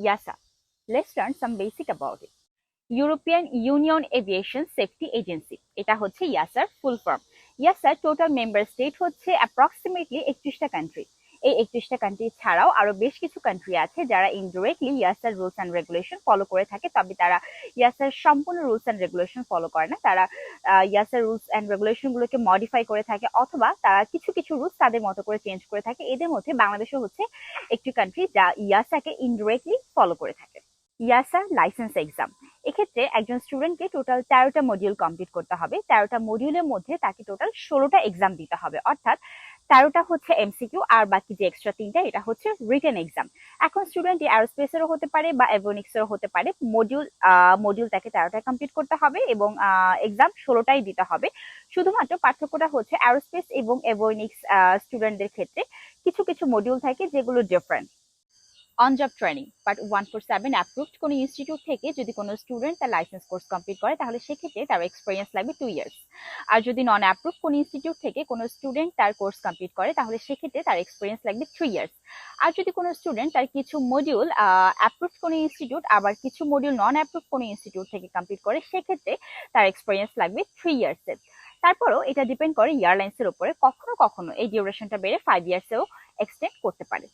Yasa, let's learn some basic about it. European Union Aviation Safety Agency, এটা হচ্ছে ইয়াসার full form. ইয়াসার total member state হচ্ছে approximately 31টা কান্ট্রি। এই 31টা কান্ট্রি ছাড়াও আরো বেশ কিছু কান্ট্রি আছে যারা ইনডিরেক্টলি ইয়াসার রুলস অ্যান্ড রেগুলেশন ফলো করে থাকে, তবে তারা ইয়াসার সম্পূর্ণ রুলস অ্যান্ড রেগুলেশন ফলো করে না। তারা ইয়াসার রুলস অ্যান্ড রেগুলেশন গুলোকে মডিফাই করে থাকে, অথবা তারা কিছু কিছু রুলস তাদের মতো করে চেঞ্জ করে থাকে। এদের মধ্যে বাংলাদেশও হচ্ছে একটি কান্ট্রি যা ইয়াসাকে ইনডিরেক্টলি ফলো করে থাকে। ইয়াসা লাইসেন্স এক্সাম, এক্ষেত্রে একজন স্টুডেন্টকে টোটাল 13টা মডিউল কমপ্লিট করতে হবে। 13টা মডিউলের মধ্যে তাকে টোটাল 16টা এক্সাম দিতে হবে, অর্থাৎ 13টা হচ্ছে এমসিকিউ আর বাকি যে এক্সট্রা 3টা এটা হচ্ছে রিটেন এক্সাম। এখন স্টুডেন্ট এরোস্পেসেরও হতে পারে বা এভিওনিক্সেরও হতে পারে, মডিউল তাকে 13টা কমপ্লিট করতে হবে এবং এক্সাম 16টাই দিতে হবে। শুধুমাত্র পার্থক্যটা হচ্ছে এরোস্পেস এবং এভিওনিক্স স্টুডেন্টদের ক্ষেত্রে কিছু কিছু মডিউল থাকে যেগুলো different. On job training part 147 approved কোনো ইনস্টিটিউট থেকে যদি কোনো স্টুডেন্ট তার লাইসেন্স কোর্স কমপ্লিট করে তাহলে সেক্ষেত্রে তার এক্সপিরিয়েন্স লাগবে 2 ইয়ার্স। আর যদি নন অ্যাপ্রুভ কোনো ইনস্টিটিউট থেকে কোনো স্টুডেন্ট তার কোর্স কমপ্লিট করে তাহলে সেক্ষেত্রে তার এক্সপিরিয়েন্স লাগবে 3 ইয়ার্স। আর যদি কোনো স্টুডেন্ট তার কিছু মডিউল অ্যাপ্রুভ কোনো ইনস্টিটিউট আবার কিছু মডিউল নন অ্যাপ্রুভ কোনো ইনস্টিটিউট থেকে কমপ্লিট করে সেক্ষেত্রে তার এক্সপিরিয়েন্স লাগবে 3 ইয়ার্সের। তারপরও এটা ডিপেন্ড করে এয়ারলাইন্সের উপরে, কখনো কখনো এই ডিউরেশনটা বেড়ে 5 ইয়ার্সেও এক্সটেন্ড করতে পারে।